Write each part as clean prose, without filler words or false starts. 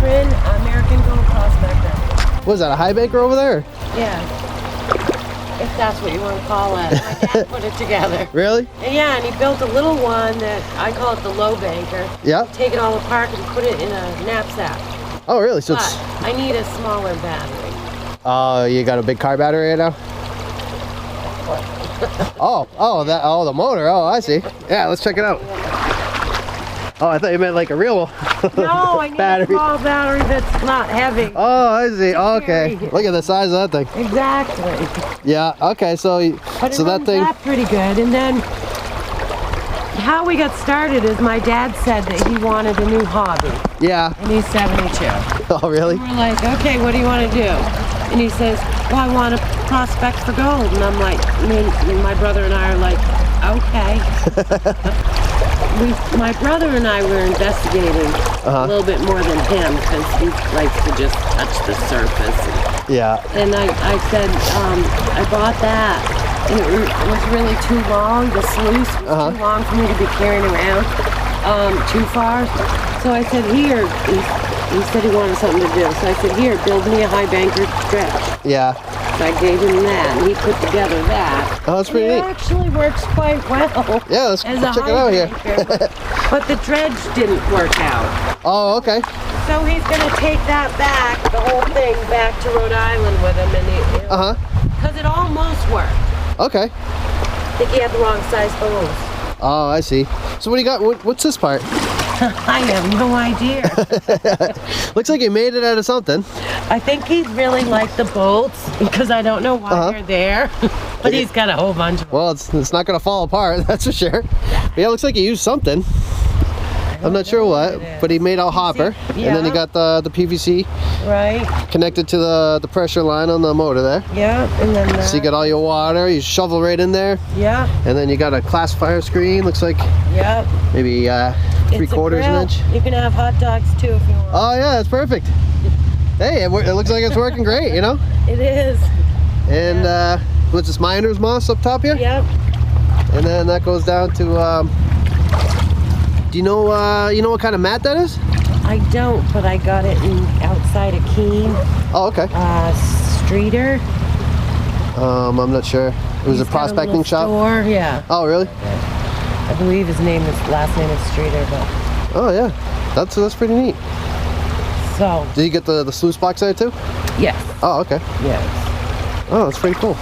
American Gold Prospector. What is that, a Highbanker over there? Yeah. If that's what you want to call it. My dad put it together. Really? And yeah, and he built a little one that I call it the low banker. Yeah. Take it all apart and put it in a knapsack. Oh, really? So But it's... I need a smaller battery. Oh, you got a big car battery right now? Oh, the motor. Oh, I see. Yeah, let's check it out. Oh, I thought you meant like a real No, I need battery. a small battery that's not heavy. Oh, I see. Okay. Scary. Look at the size of that thing. Exactly. Yeah. Okay. So, But so it that runs thing. that pretty good. And then how we got started is my dad said that he wanted a new hobby, Yeah. and he's 72. Oh, really? And we're like, okay, what do you want to do? And he says, well, I want to prospect for gold. And I'm like, my brother and I are like, okay. My brother and I were investigating a little bit more than him because he likes to just touch the surface. Yeah. And I said, I bought that, and it was really too long. The sluice was too long for me to be carrying around too far. So I said, here, he said he wanted something to do. So I said, here, build me a Highbanker dredge. Yeah. So I gave him that, and he put together that. Oh, that's pretty It neat. actually works quite well. Yeah, let's as check a it out here. Highbanker, but the dredge didn't work out. Oh, okay. So he's gonna take that back, the whole thing, back to Rhode Island with him, and because it almost worked. Okay. I think he had the wrong size hose. Oh, I see. So what do you got? What's this part? I have no idea. Looks like he made it out of something. I think he really liked the bolts because I don't know why they're there, but he's got a whole bunch of them. Well, it's not gonna fall apart, that's for sure. But yeah, it looks like he used something. I'm not sure what, but he made a hopper, and then he got the PVC Right. connected to the pressure line on the motor there. Yeah, and then So you got all your water, you shovel right in there, yeah, and then you got a classifier screen. Looks like yeah. maybe It's a 3/4 grill. inch. You can have hot dogs too if you want. Oh yeah, that's perfect. Hey, it looks like it's working great, you know. It is. And what's this, miner's moss up top here? Yep. And then that goes down to. Do you know what kind of mat that is? I don't, but I got it outside of Keene. Oh, okay. Streeter. I'm not sure. It was He's a got prospecting little shop. store, yeah. Oh, really? I believe his last name is Streeter, but Oh, yeah. That's pretty neat. so Did you get the sluice box there too? yes, Oh, okay. yes. Oh, that's pretty cool.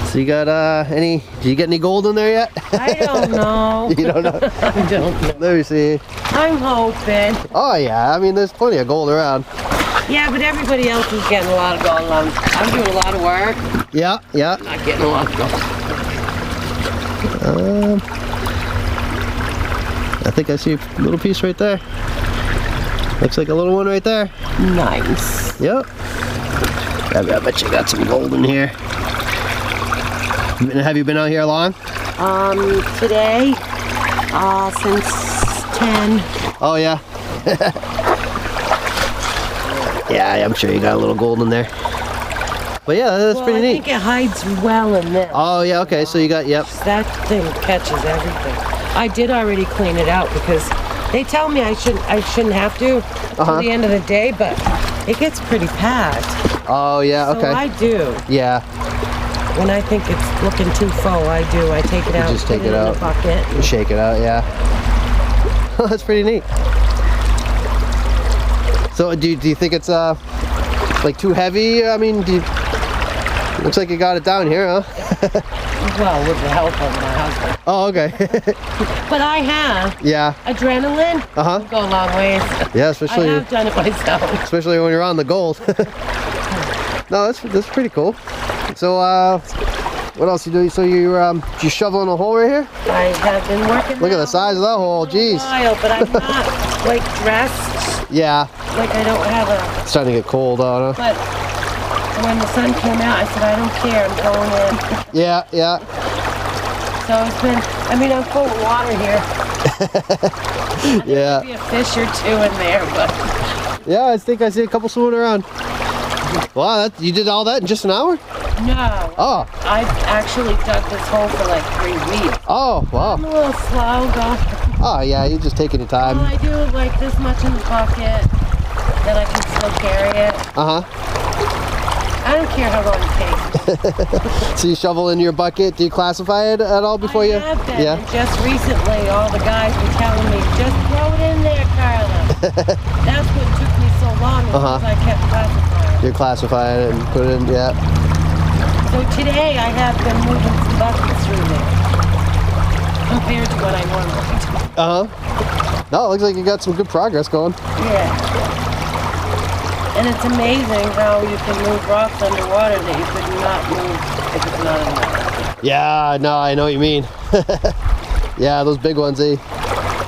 So you got did you get any gold in there yet? I don't know. You don't know? I don't know. Let me see. I'm hoping. Oh yeah, I mean there's plenty of gold around. Yeah, but everybody else is getting a lot of gold. I'm doing a lot of work. Yeah, yeah. Not getting a lot of gold. I think I see a little piece right there. Looks like a little one right there. Nice. Yep. I bet you got some gold in here. Have you been out here long? Today, since 10. Oh yeah. Yeah, I'm sure you got a little gold in there. But yeah, that's pretty I neat. think it hides well in this. Oh yeah, okay, so you got, yep. That thing catches everything. I did already clean it out because they tell me I shouldn't have to till the end of the day, but it gets pretty packed. Oh yeah, okay. So I do. Yeah. When I think it's looking too full, I do. I take it out, just take put it in out. a bucket. Shake it out, yeah. That's pretty neat. So do you think it's like too heavy? I mean, looks like you got it down here, huh? Well, with the help of my husband. Oh, okay. But I have. Yeah. Adrenaline. Go a long ways. Yeah, I especially have done it myself. especially when you're on the gold. No, that's pretty cool. So what else you do? So you shoveling a hole right here? I have been working. Look at the size of that hole, jeez. While, but I'm not like dressed. Yeah. Like I don't have a. It's starting to get cold out, huh? But when the sun came out, I said I don't care. I'm going in. Yeah, yeah. So it's been. I mean, I'm full of water here. Yeah. Maybe a fish or two in there, but. Yeah, I think I see a couple swimming around. Wow, you did all that in just an hour? No. Oh. I've actually dug this hole for like 3 weeks. Oh, wow. I'm a little slow, though. Oh, yeah, you're just taking your time. Well, I do like this much in the bucket. that I can still carry it. I don't care how long it takes. So you shovel in your bucket. Do you classify it at all before you? I have been. And just recently, all the guys were telling me, just throw it in there, Carla. That's what took me so long because I kept classifying. You classify it and put it in, yeah. So today I have been moving some buckets through there compared to what I normally do. No, it looks like you got some good progress going. Yeah. And it's amazing how you can move rocks underwater that you could not move if it's not underwater. Yeah, no, I know what you mean. Yeah, those big ones,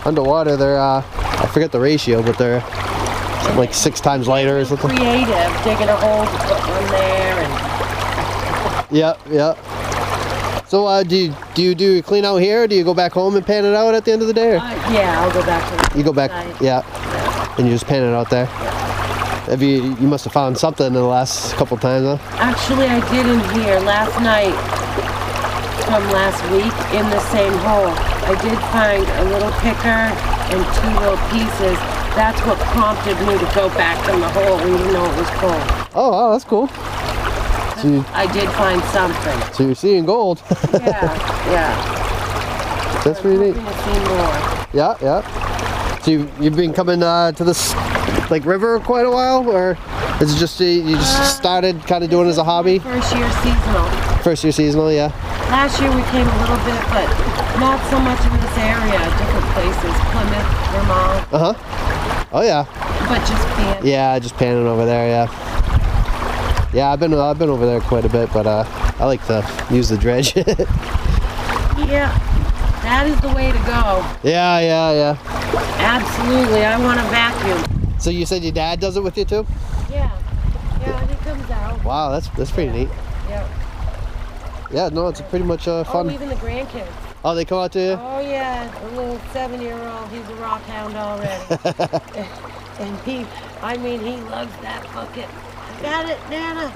underwater, they're, I forget the ratio, but they're like 6 times lighter or something. Creative, digging a hole to put one there. And yeah. So do you do clean out here, or do you go back home and pan it out at the end of the day? Or? Yeah, I'll go back to You go back, yeah, and you just pan it out there. Have you must have found something in the last couple times, huh? Actually, I did in here last night from last week in the same hole. I did find a little picker and 2 little pieces. That's what prompted me to go back in the hole even though it was cold. Oh, wow, that's cool. So I did find something. So you're seeing gold. Yeah. That's pretty neat. I'm hoping to see more. Yeah. So you've been coming to this like river quite a while, or is it just you just started kind of doing it as a hobby? First year seasonal. First year seasonal, yeah. Last year we came a little bit, but not so much in this area. Different places, Plymouth, Vermont. Oh yeah. But just pan. Yeah, just panning over there, yeah. Yeah, I've been over there quite a bit, but I like to use the dredge. Yeah, that is the way to go. Yeah. Absolutely, I want to vacuum. So you said your dad does it with you too? Yeah, he comes out. Wow, that's pretty neat. Yeah. Yeah, no, it's pretty much fun. Oh, even the grandkids. Oh, they come out to you? Oh yeah, the little 7-year-old, he's a rock hound already. And he loves that bucket. Got it, Nana.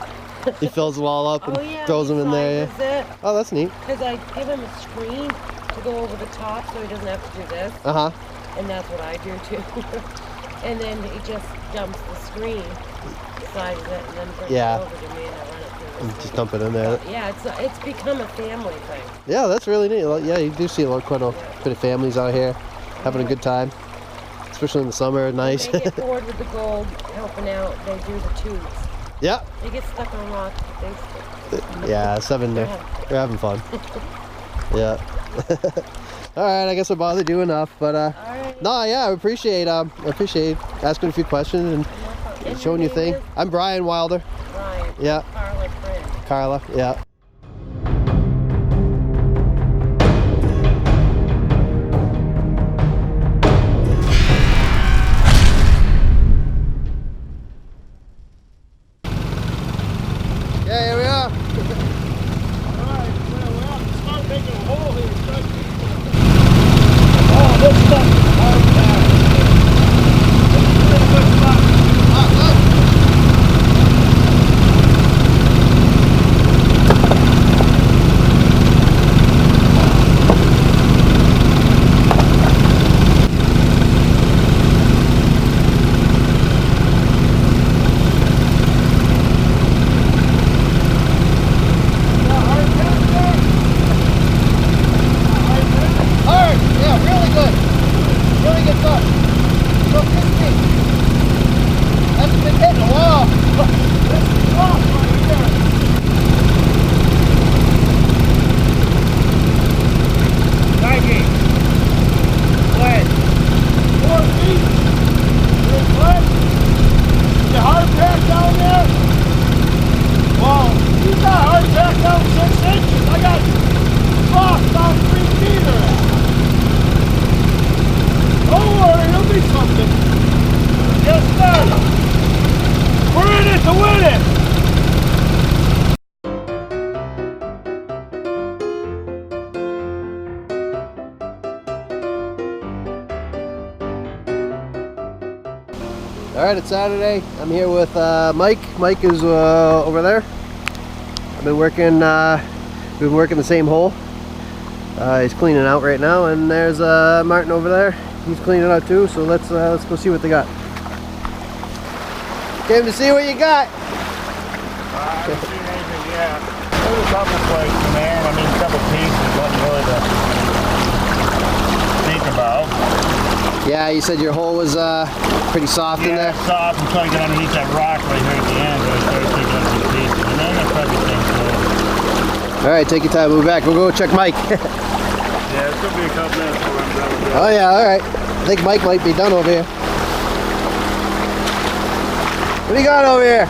He fills them all up and throws them in there. Yeah. Oh, that's neat. Because I give him a screen to go over the top so he doesn't have to do this. And that's what I do too. And then he just dumps the screen, sizes it, and then brings it over to me and I run it through the just dump it in there. Yeah, it's become a family thing. Yeah, that's really neat. Yeah, you do see quite a bit of families out here having a good time. Especially in the summer, nice. They get bored with the gold, helping out, they do the tubes. Yeah. They get stuck on rocks, but they stick. Yeah, 7, they're having fun. Yeah. All right, I guess I bothered you enough, but no, yeah, I appreciate asking a few questions and showing you thing. I'm Brian Wilder. Brian. Yeah. Carla's friend. Carla, yeah. Yeah, here we are. Alright, well, we're out to start making a hole here. Oh, this stuff is hard packed. This is a good spot. All right, it's Saturday. I'm here with Mike. Mike is over there. I've been working. We've been working the same hole. He's cleaning out right now, and there's Martin over there. He's cleaning out too. So let's go see what they got. Came to see what you got. I haven't seen anything yet. There's a couple places, man. I mean, a couple pieces, nothing really to think about. Yeah, you said your hole was pretty soft in there. Yeah, soft. I'm trying to get underneath that rock right here at the end, but I started taking out some pieces. And then that's everything. So. All right, take your time. We'll be back. We'll go check Mike. Yeah, it's going to be a couple minutes before I'm done with that. Oh yeah, all right. I think Mike might be done over here. What do you got over here?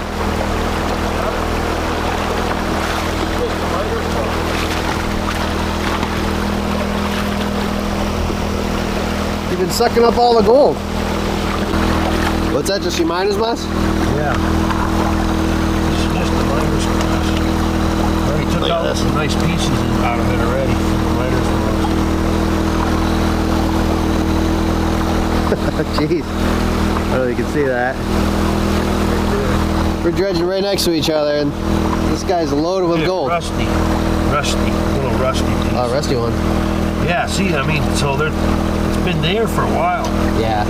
You've been sucking up all the gold. What's that, just your miner's mask? Yeah. It's just the lighter's mask. Already took out some nice pieces out of it already from the lighter's mask. Jeez. I don't know if you can see that. We're dredging right next to each other, and this guy's loaded with gold. Rusty. Rusty. A little rusty piece. Oh, rusty one. Yeah, see, I mean, so it's been there for a while. Yeah.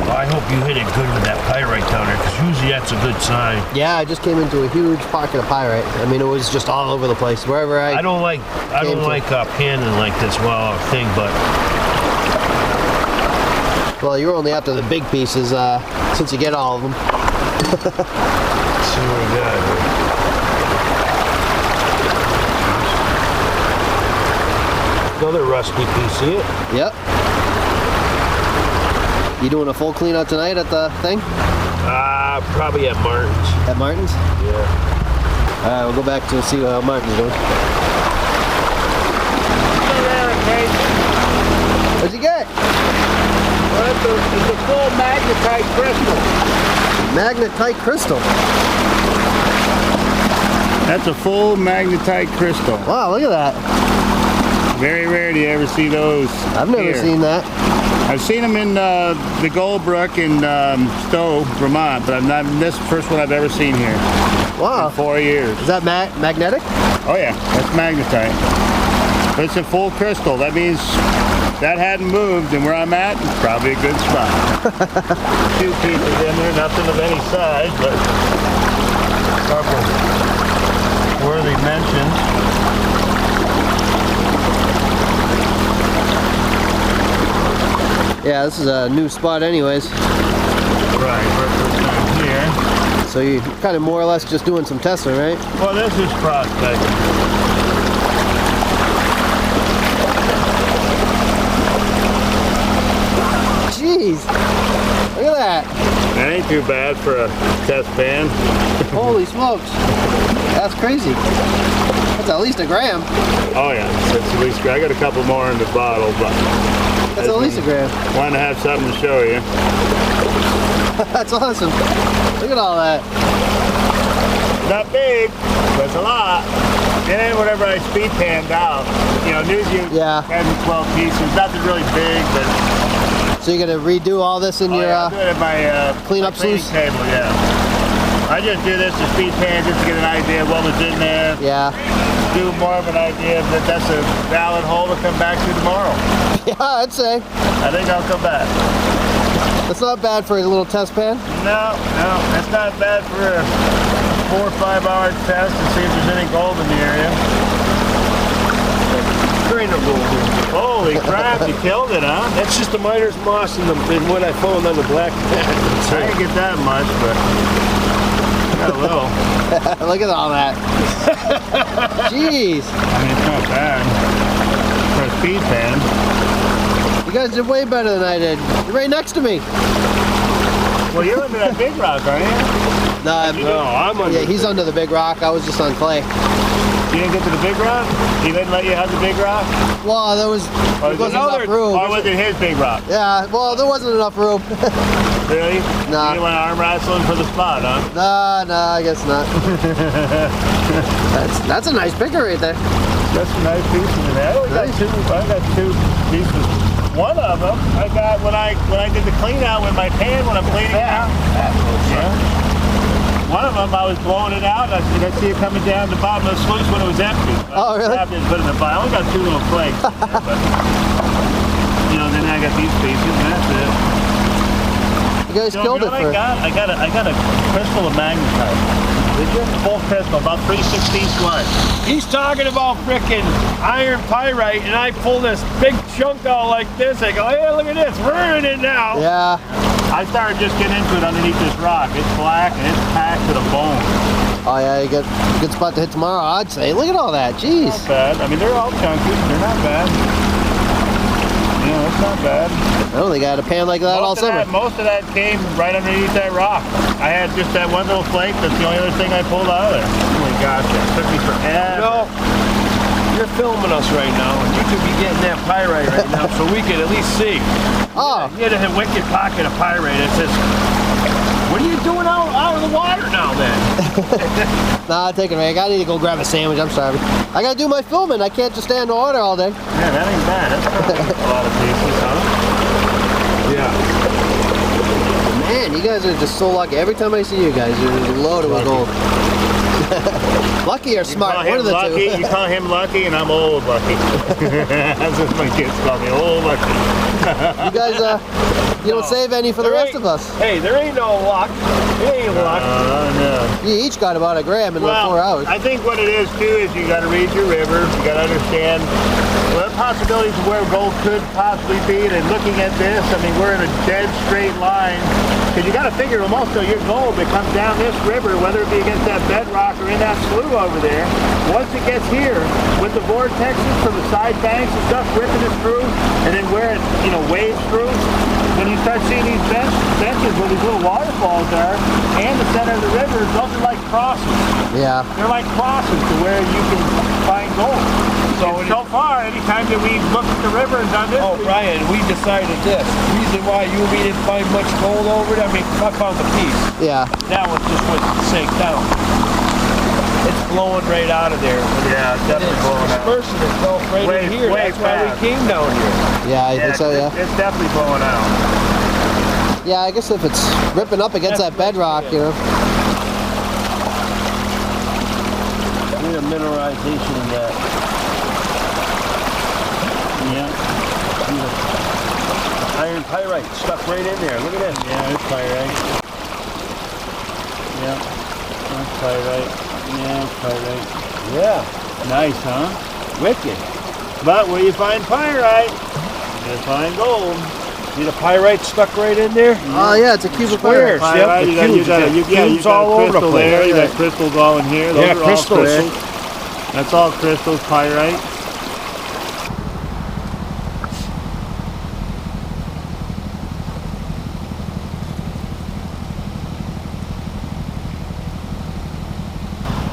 Well, I hope you hit it good with that pyrite down there, because usually that's a good sign. Yeah, I just came into a huge pocket of pyrite. I mean, it was just all over the place. Wherever I don't like panning like this thing, but well, you're only after the big pieces since you get all of them. let's see what we got here. Another rusty piece, see it? Yep. You doing a full clean out tonight at the thing? Probably at Martin's. At Martin's? Yeah. Alright, we'll go back to see how Martin's doing. What'd you get? Well, it's a full magnetite crystal. Magnetite crystal. That's a full magnetite crystal. Wow, look at that. Very rare do you ever see those. I've never seen that. I've seen them in the Goldbrook in Stowe, Vermont, but this is the first one I've ever seen here. Wow. In 4 years. Is that magnetic? Oh yeah, that's magnetite. But it's a full crystal. That means that hadn't moved, and where I'm at, it's probably a good spot. 2 pieces in there, nothing of any size, but a couple worthy mentions. Yeah, this is a new spot anyways. Right, first time here. So you're kind of more or less just doing some testing, right? Well, this is prospecting. Jeez, look at that. That ain't too bad for a test pan. Holy smokes. That's crazy. That's at least a gram. Oh yeah, that's at least, I got a couple more in the bottle, but That's at least a gram. wanted to have something to show you. That's awesome. Look at all that. Not big, but it's a lot. It ain't whatever I speed panned out. You know, usually Yeah. 10 to 12 pieces. Nothing really big, but So you're gonna redo all this in your I'll do it at my cleanup cleaning sluice? table, yeah. I just do this to speed pan just to get an idea of what was in there. Yeah. Do more of an idea that that's a valid hole to come back to tomorrow. Yeah, I'd say. I think I'll come back. That's not bad for a little test pan. No, that's not bad for a 4 or 5 hour test to see if there's any gold in the area. There ain't no gold here. Holy crap, you killed it, huh? That's just the miner's moss in what I found on the black mat. I didn't get that much, but got a little. Look at all that. Jeez. I mean, it's not bad for a speed pan. You guys did way better than I did. You're right next to me. Well, you're under that big rock, aren't you? No, I'm under. yeah, he's under the big rock. I was just on clay. You didn't get to the big rock? He didn't let you have the big rock? Well, there wasn't enough room. Or was it his big rock? Yeah, well, there wasn't enough room. Really? Nah. You didn't want to arm wrestling for the spot, huh? No, I guess not. That's a nice picker right there. Got some nice pieces in there. I got two pieces. One of them I got when I did the clean out with my pan when I'm cleaning out. Yeah. One of them I was blowing it out. I see it coming down the bottom of the sluice when it was empty. Oh, really? I didn't put it in the pile. I only got 2 little flakes. But, you know, then I got these pieces and that's it. You guys So, killed you it know for. what I got a crystal of magnetite. Did you? Full crystal, about 3/16 sluice. He's talking about frickin' iron pyrite, and I pull this big chunk out like this. I go, hey, look at this, we're in it now. Yeah. I started just getting into it underneath this rock. It's black and it's packed to the bone. Oh yeah, you got a good spot to hit tomorrow, I'd say. Look at all that, jeez. Not bad. I mean, they're all chunky. They're not bad. You know, it's not bad. I only got a pan like that all summer. Most of that came right underneath that rock. I had just that one little flake. That's the only other thing I pulled out of there. Oh my gosh, it took me forever. You know, you're filming us right now, and you could be getting that pyrite right now, so we could at least see. Oh. You had a wicked pocket of pyrite. It says, what are you doing out of the water now then? Nah, take a break. I need to go grab a sandwich. I'm starving. I gotta do my filming. I can't just stand in the water all day. Yeah, that ain't bad. That's probably a lot of pieces, huh? Yeah. Man, you guys are just so lucky. Every time I see you guys, you're just loaded with gold. Lucky or smart, one of the lucky, two. You call him lucky, and I'm old lucky. That's what my kids call me, old lucky. You guys, you don't save any for the rest of us. Hey, there ain't no luck. It ain't luck. No. You each got about a gram in like 4 hours. I think what it is too is you got to read your river. You got to understand what possibilities of where gold could possibly be. And looking at this, I mean, we're in a dead straight line. Because you got to figure most of your gold that comes down this river, whether it be against that bedrock or in that slough over there, once it gets here, with the vortexes from the side banks and stuff ripping it through, and then where it, you know, waves through, when you start seeing these benches where these little waterfalls are, and the center of the river, those are like crosses. Yeah. They're like crosses to where you can find gold. So far, anytime that we've looked at the river and done this, Oh, Brian, we decided this. The reason why you and me didn't find much gold over it, I mean, I found the piece. Yeah. That one just went sank down. It's blowing right out of there. yeah, it's definitely blowing out. Dispersing itself right in here. way That's why we fast. came down here. Yeah, I think so, yeah. It's definitely blowing out. Yeah, I guess if it's ripping up against that bedrock, you know. Need a mineralization in that. Yeah. Iron pyrite stuck right in there. Look at this. Yeah, it's pyrite. Yeah. That's pyrite. Yeah, it's pyrite. Yeah. Nice, huh? Wicked. But where you find pyrite, you find gold. See the pyrite stuck right in there? Oh, yeah, it's a cube of Squares. pyrite. Yep, Pyrite, the you got cubes all over the crystal place. there. You got crystals all in here. Those Yeah, are all crystals. crystals. That's all crystals, pyrite.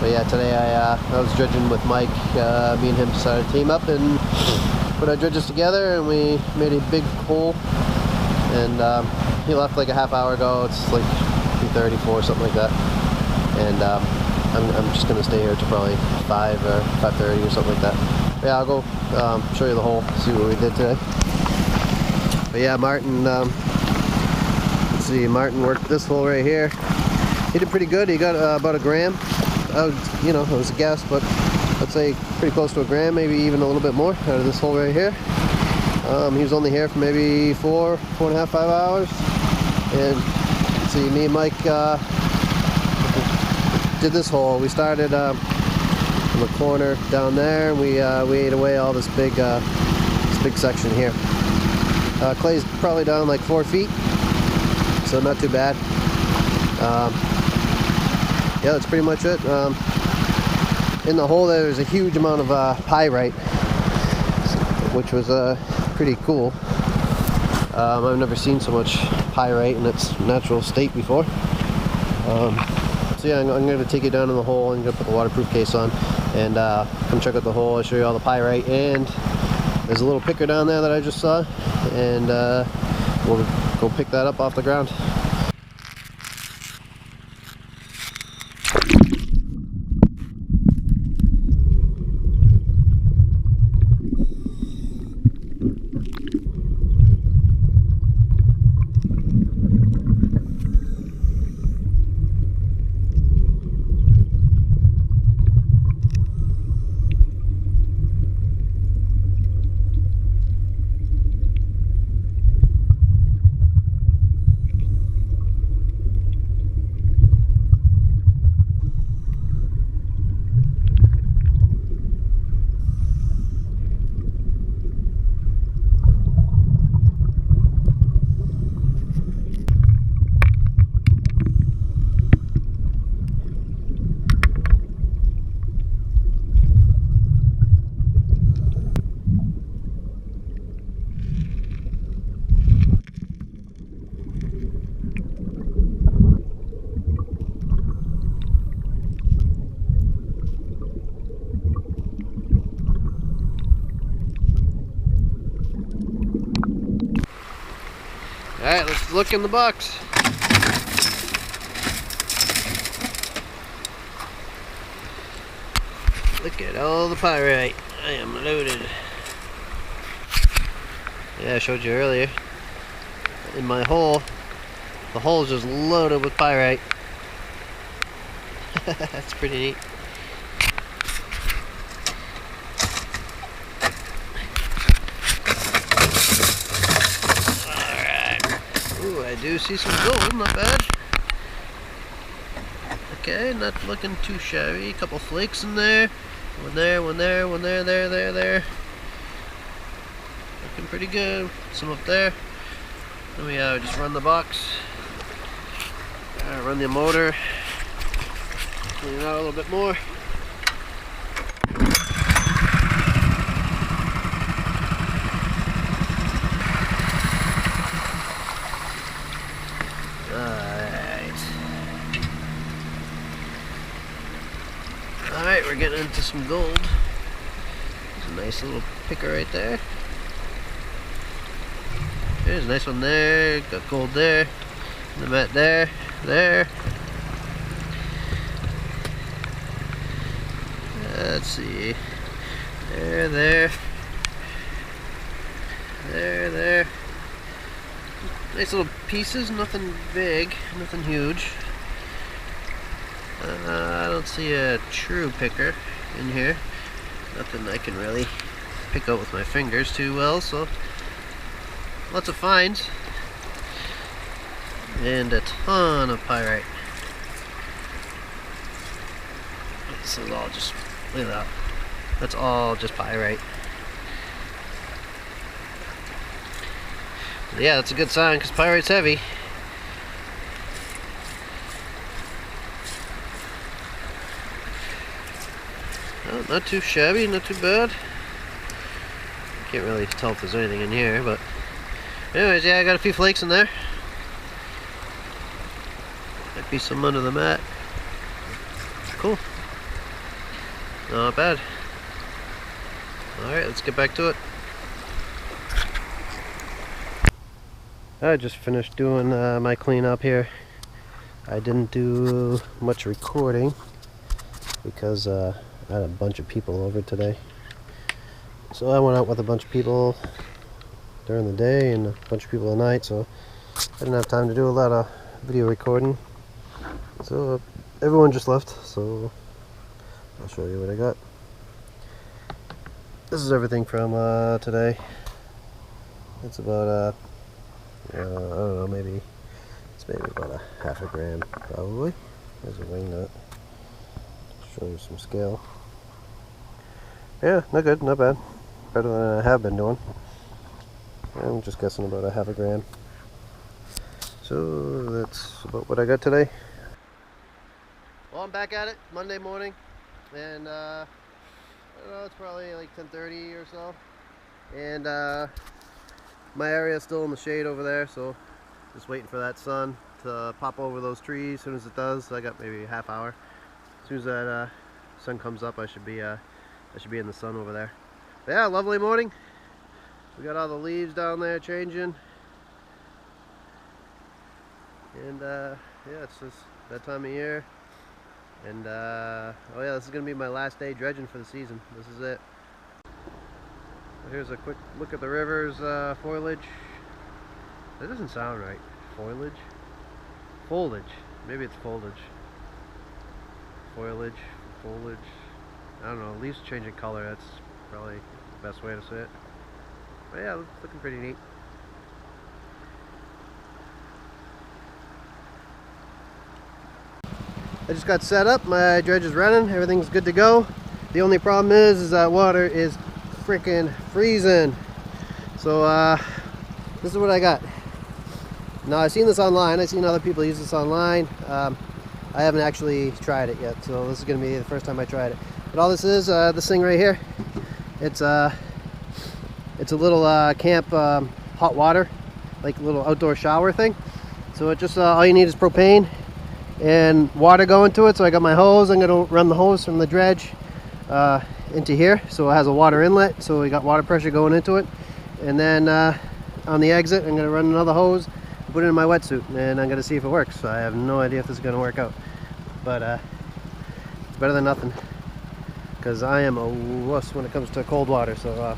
But yeah, today I was dredging with Mike. Me and him decided to team up and put our dredges together, and we made a big hole. And he left like a half hour ago. It's like 2:34, something like that. And I'm just gonna stay here till probably 5 or 5:30 or something like that. But yeah, I'll go show you the hole, see what we did today. But yeah, Martin. Let's see, Martin worked this hole right here. He did pretty good. He got about a gram. You know, it was a guess, but I'd say pretty close to a gram, maybe even a little bit more out of this hole right here. He was only here for maybe 4.5, 5 hours. And see, me and Mike did this hole. We started in the corner down there, and we ate away all this big section here. Clay's probably down like 4 feet, so not too bad. Yeah, that's pretty much it. In the hole there's a huge amount of pyrite, which was pretty cool. I've never seen so much pyrite in its natural state before. So yeah, I'm going to take you down in the hole. I'm going to put the waterproof case on and come check out the hole. I'll show you all the pyrite, and there's a little picker down there that I just saw, and we'll go pick that up off the ground. Alright, let's look in the box. Look at all the pyrite. I am loaded. Yeah, I showed you earlier. In my hole, the hole is just loaded with pyrite. That's pretty neat. Alright. Ooh, I do see some gold, not bad. Okay, not looking too shabby. A couple flakes in there. One there, one there, one there, there. Looking pretty good. Some up there. Then we just run the box. Run the motor. Clean it out a little bit more. Alright, we're getting into some gold. There's a nice little picker right there. There's a nice one there. Got gold there. And the mat there. There. Let's see. There. Nice little pieces, nothing big, nothing huge. I don't see a true picker in here. Nothing I can really pick out with my fingers too well, so lots of finds. And a ton of pyrite. This is all just, look at that. That's all just pyrite. But yeah, that's a good sign because pyrite's heavy. Oh, not too shabby, not too bad. Can't really tell if there's anything in here, but anyways, yeah, I got a few flakes in there. Might be some under the mat. Cool. Not bad. Alright, let's get back to it. I just finished doing my cleanup here. I didn't do much recording because I had a bunch of people over today. So I went out with a bunch of people during the day and a bunch of people at night, so I didn't have time to do a lot of video recording. So everyone just left, so I'll show you what I got. This is everything from today. It's about I don't know, maybe about a half a gram probably. There's a wing nut. Show you some scale. Yeah, not good, not bad. Better than I have been doing. I'm just guessing about a half a gram. So that's about what I got today. Well, I'm back at it Monday morning, and I don't know, it's probably like 10:30 or so, and my area is still in the shade over there, so just waiting for that sun to pop over those trees. As soon as it does, I got maybe a half hour. As soon as that sun comes up, I should be in the sun over there. But yeah, lovely morning. We got all the leaves down there changing, and yeah, it's just that time of year. And oh yeah, this is gonna be my last day dredging for the season. This is it. Here's a quick look at the river's foliage. That doesn't sound right. Foliage? Foliage. Maybe it's foliage. Foliage. Foliage. I don't know. Leaves changing color. That's probably the best way to say it. But yeah, it's looking pretty neat. I just got set up. My dredge is running. Everything's good to go. The only problem is that water is freaking freezing. So this is what I got. Now I've seen this online. I've seen other people use this online. I haven't actually tried it yet, so this is going to be the first time I tried it. But all this is, this thing right here, it's a little camp hot water, like a little outdoor shower thing. So it just all you need is propane and water going to it. So I got my hose. I'm going to run the hose from the dredge into here, so it has a water inlet, so we got water pressure going into it. And then on the exit, I'm going to run another hose, and then put it in my wetsuit, and I'm gonna see if it works. I have no idea if this is gonna work out, but it's better than nothing, because I am a wuss when it comes to cold water. So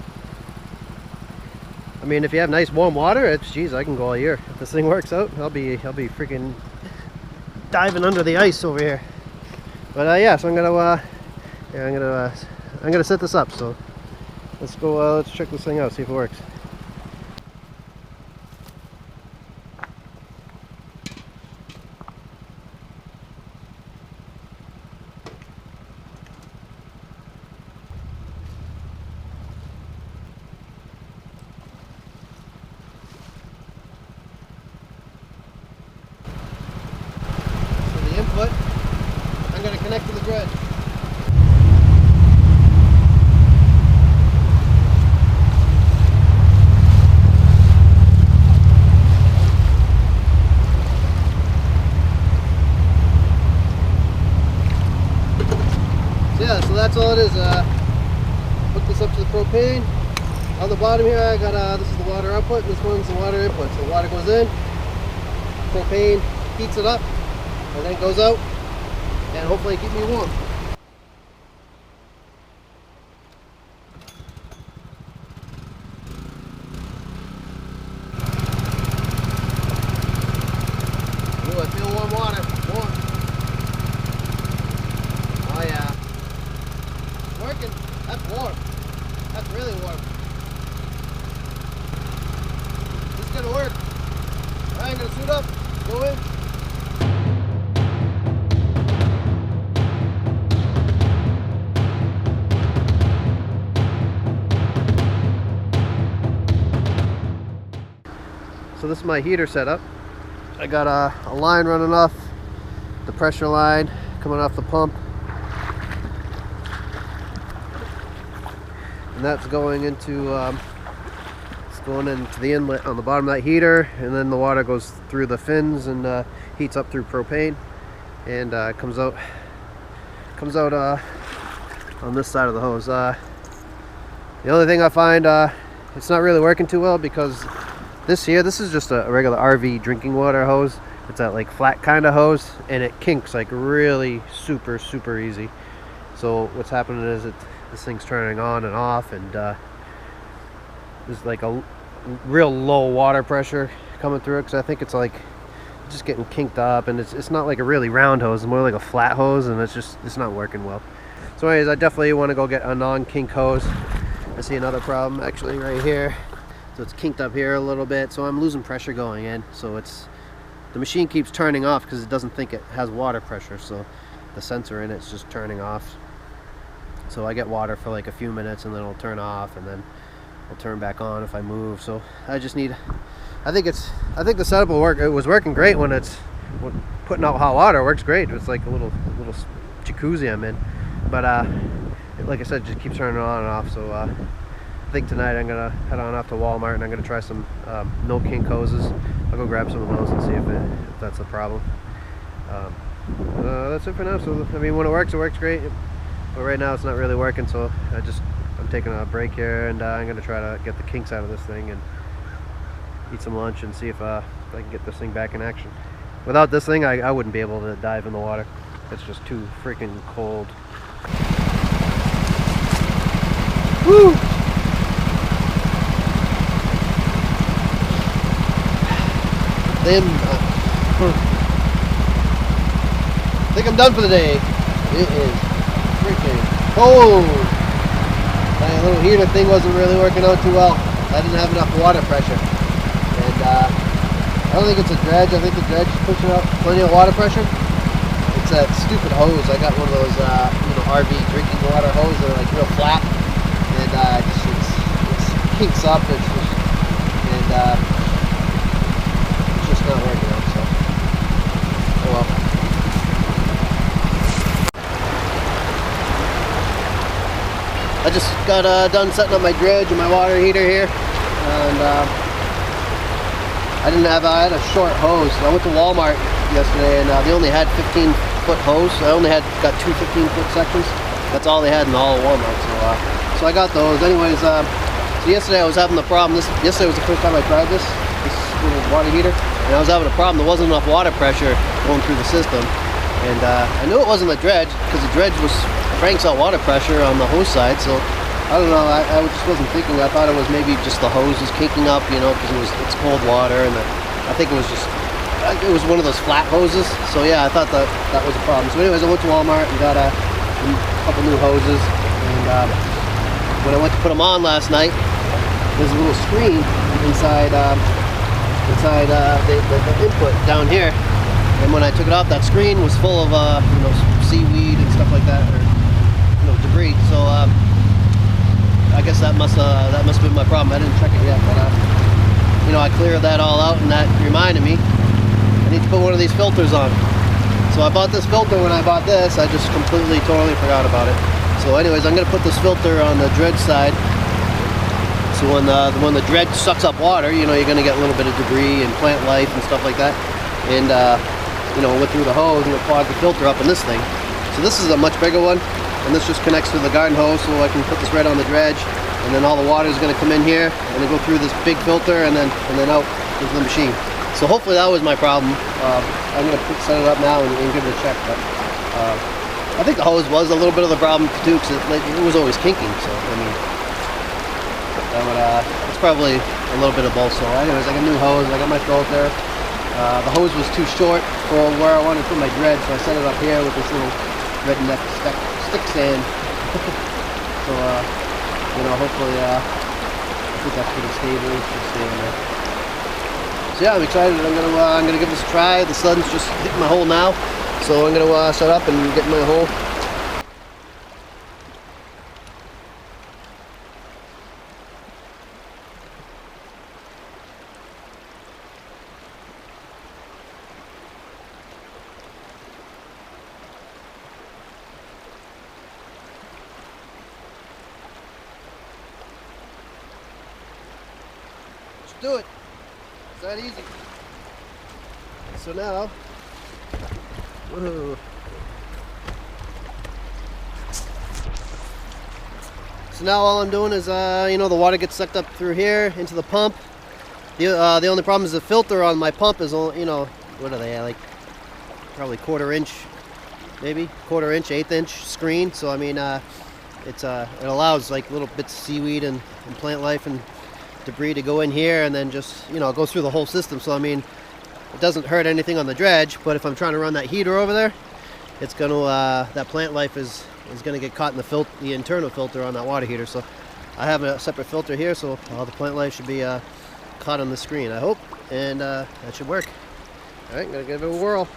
I mean, if you have nice warm water, geez, I can go all year. If this thing works out, I'll be freaking diving under the ice over here. But yeah, so I'm gonna set this up. So let's go. Let's check this thing out, see if it works. Input, I'm going to connect to the dredge. So yeah, so that's all it is. Hook this up to the propane. On the bottom here I got this is the water output, this one's the water input. So water goes in, propane heats it up, and then it goes out, and hopefully keep me warm. Ooh, I feel warm water. Warm. Oh yeah. It's working. That's warm. That's really warm. This is gonna work. Alright, I'm gonna suit up, go in. So this is my heater setup. I got a line running off, the pressure line coming off the pump. And that's going into the inlet on the bottom of that heater, and then the water goes through the fins and heats up through propane, and comes out on this side of the hose. The only thing I find it's not really working too well, because this is just a regular RV drinking water hose. It's that like flat kind of hose, and it kinks like really super easy. So what's happening is this thing's turning on and off, and there's like a real low water pressure coming through it, because I think it's like just getting kinked up, and it's not like a really round hose, it's more like a flat hose, and it's not working well. So anyways, I definitely want to go get a non-kink hose. I see another problem actually right here. So it's kinked up here a little bit, so I'm losing pressure going in. So the machine keeps turning off because it doesn't think it has water pressure, so the sensor in it's just turning off. So I get water for like a few minutes, and then it'll turn off, and then it'll turn back on if I move. So I just need, I think the setup will work. It was working great when putting out hot water. It works great. It's like a little jacuzzi I'm in, but like I said, it just keeps turning on and off. So I think tonight I'm gonna head on off to Walmart, and I'm gonna try some no kink hoses. I'll go grab some of those and see if that's the problem. That's it for now. So I mean, when it works great, but right now it's not really working. So I'm taking a break here, and I'm gonna try to get the kinks out of this thing and eat some lunch and see if I can get this thing back in action. Without this thing, I wouldn't be able to dive in the water. It's just too freaking cold. Woo! Then I think I'm done for the day. It is freaking cold. My little heater thing wasn't really working out too well. I didn't have enough water pressure, and I don't think it's a dredge. I think the dredge is pushing out plenty of water pressure. It's that stupid hose. I got one of those RV drinking water hoses that are like real flat, and it kinks up. It's just not working out. So oh well. I just got done setting up my dredge and my water heater here, and I had a short hose. So I went to Walmart yesterday, and they only had 15-foot hose. I only got two 15-foot sections. That's all they had in all of Walmart. So I got those. Anyways, so yesterday I was having the problem. Yesterday was the first time I tried this little water heater, and I was having a problem. There wasn't enough water pressure going through the system, and I knew it wasn't the dredge because the dredge was cranks out water pressure on the hose side. So I don't know. I just wasn't thinking. I thought it was maybe just the hose was kinking up, you know, because it's cold water, and I think it was just. It was one of those flat hoses, so yeah, I thought that was a problem. So anyways, I went to Walmart and got a couple new hoses, and when I went to put them on last night, there's a little screen inside the input down here, and when I took it off, that screen was full of you know, seaweed and stuff like that, or you know, debris. So I guess that must have been my problem. I didn't check it yet, but you know, I cleared that all out, and that reminded me I need to put one of these filters on. So I bought this filter when I bought this. I just completely, totally forgot about it. So anyways, I'm going to put this filter on the dredge side. So when the dredge sucks up water, you know, you're going to get a little bit of debris and plant life and stuff like that. And, you know, went through the hose and it clogged the filter up in this thing. So this is a much bigger one. And this just connects to the garden hose, so I can put this right on the dredge. And then all the water is going to come in here and then go through this big filter and then out into the machine. So hopefully that was my problem. I'm going to set it up now and give it a check. But I think the hose was a little bit of the problem too, because it was always kinking. So I mean, it's probably a little bit of both. So anyways, I got a new hose. I got my filter. The hose was too short for where I wanted to put my dredge, so I set it up here with this little redneck stick sand. So you know, hopefully I think that's pretty stable. It should stay in there. So yeah, I'm excited. I'm gonna give this a try. The sun's just hitting my hole now, so I'm gonna set up and get in my hole. Let's do it. It's that easy. So now, whoa. So now all I'm doing is, you know, the water gets sucked up through here into the pump. The only problem is the filter on my pump is, you know, what are they, like probably quarter-inch, maybe quarter-inch, eighth-inch screen. So I mean, it allows like little bits of seaweed and plant life and debris to go in here, and then just, you know, it goes through the whole system. So I mean, it doesn't hurt anything on the dredge, but if I'm trying to run that heater over there, it's gonna that plant life is gonna get caught in the internal filter on that water heater. So I have a separate filter here, so all the plant life should be caught on the screen, I hope, and that should work. All right, gonna give it a whirl.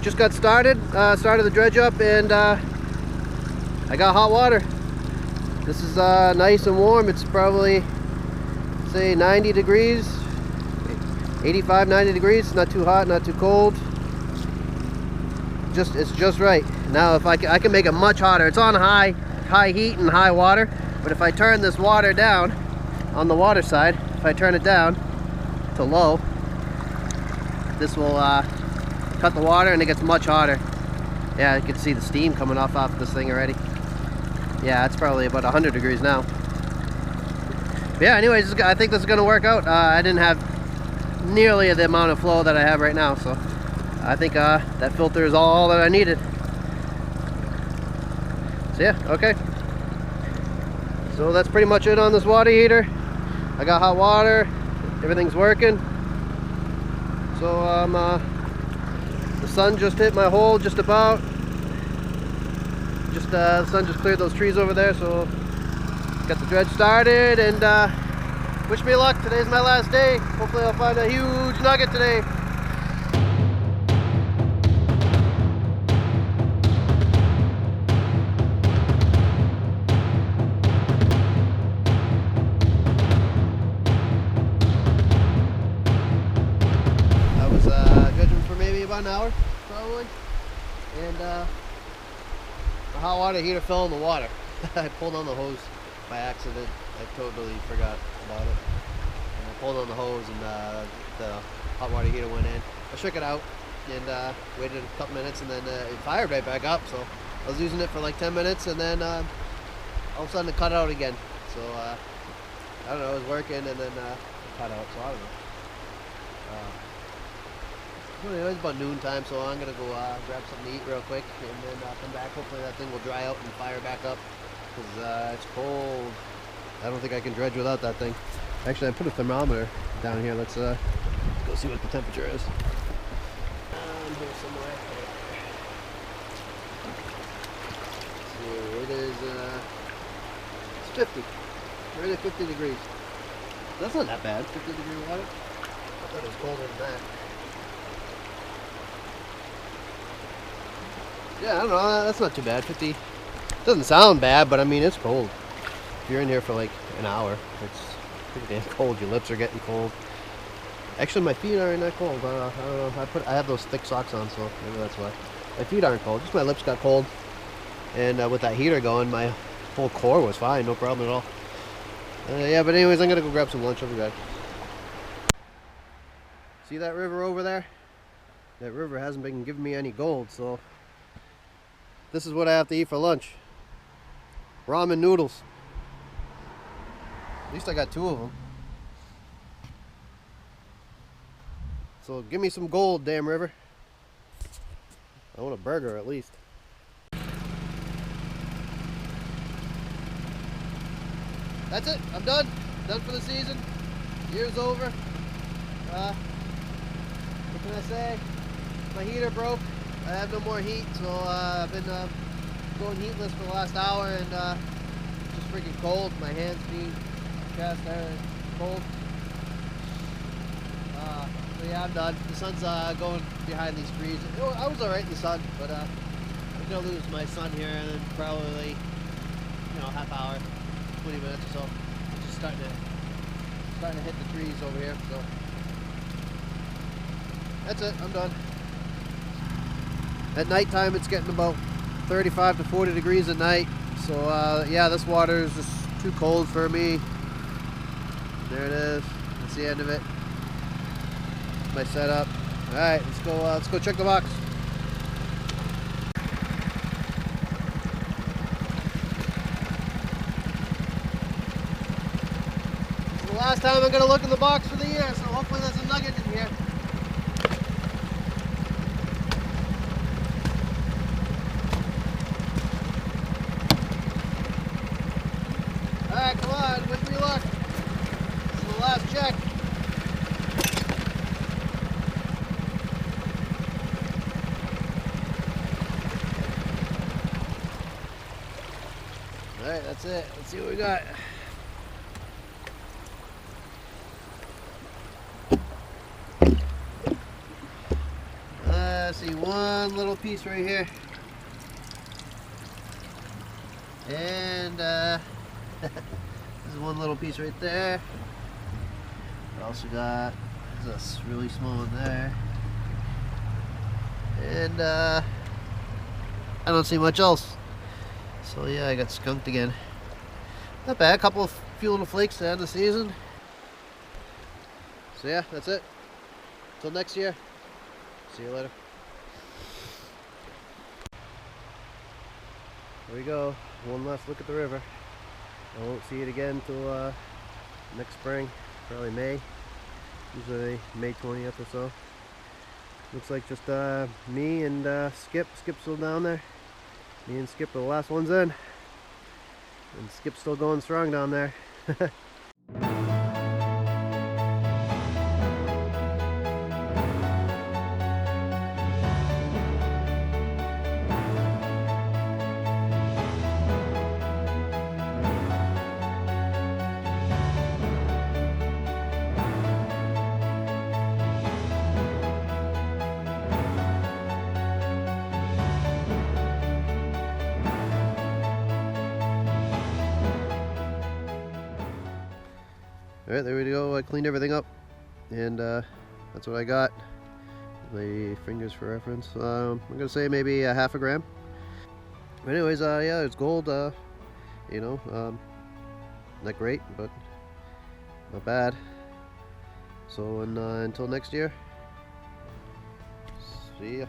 Just got started the dredge up, and I got hot water. This is nice and warm. It's probably, say, 90 degrees, 85, 90 degrees. It's not too hot, not too cold. It's just right. Now if I can make it much hotter. It's on high heat and high water, but if I turn this water down on the water side, if I turn it down to low, this will cut the water and it gets much hotter. Yeah, you can see the steam coming off of this thing already. Yeah, it's probably about 100 degrees now. But yeah, anyways, I think this is going to work out. I didn't have nearly the amount of flow that I have right now, so I think that filter is all that I needed. So yeah, okay. So that's pretty much it on this water heater. I got hot water, everything's working. So the sun just hit my hole just about. The sun just cleared those trees over there, so got the dredge started, and wish me luck. Today's my last day. Hopefully I'll find a huge nugget today. I was dredging for maybe about an hour, probably, and the hot water heater fell in the water. I pulled on the hose by accident. I totally forgot about it. And I pulled on the hose, and the hot water heater went in. I shook it out and waited a couple minutes, and then it fired right back up. So I was using it for like 10 minutes, and then all of a sudden it cut out again. So I don't know, it was working, and then it cut out. So I don't know. Anyway, it's about noon time, so I'm gonna go grab something to eat real quick, and then come back. Hopefully that thing will dry out and fire back up, because it's cold. I don't think I can dredge without that thing. Actually, I put a thermometer down here. Let's go see what the temperature is. Here somewhere. So it is it's 50. Right at 50 degrees. That's not that bad. 50 degree water. I thought it was colder than that. Yeah, I don't know. That's not too bad. 50 doesn't sound bad, but I mean it's cold. If you're in here for like an hour, it's pretty damn cold. Your lips are getting cold. Actually, my feet aren't that cold. I don't know. I have those thick socks on, so maybe that's why. My feet aren't cold. Just my lips got cold. And with that heater going, my whole core was fine. No problem at all. Yeah, but anyways, I'm gonna go grab some lunch. I'll be back. See that river over there? That river hasn't been giving me any gold, so this is what I have to eat for lunch. Ramen noodles. At least I got 2 of them. So give me some gold, damn river. I want a burger at least. That's it. I'm done. Done for the season. Year's over. What can I say? My heater broke. I have no more heat, so I've been going heatless for the last hour, and just freaking cold. My hands, feet, chest, everything cold. So yeah, I'm done. The sun's going behind these trees. I was alright in the sun, but I'm gonna lose my sun here in probably, half hour, 20 minutes or so. It's just starting to hit the trees over here. So that's it. I'm done. At nighttime, it's getting about 35 to 40 degrees at night. So yeah, this water is just too cold for me. There it is. That's the end of it. My setup. All right, let's go check the box. This is the last time I'm gonna look in the box for the year, so hopefully there's a nugget in here. All right, come on, wish me luck. This is the last check. Alright, that's it. Let's see what we got. I see one little piece right here. And there's one little piece right there. I also got this really small one there. And I don't see much else. So yeah, I got skunked again. Not bad, a few little flakes to end the season. So yeah, that's it. Till next year. See you later. There we go. One last look at the river. I won't see it again till next spring, probably May. Usually May 20th or so. Looks like just me and Skip. Skip's still down there. Me and Skip are the last ones in. And Skip's still going strong down there. Alright, there we go. I cleaned everything up, and that's what I got. The fingers for reference. I'm gonna say maybe a half a gram. But anyways, yeah, it's gold. Not great, but not bad. So until next year, see ya.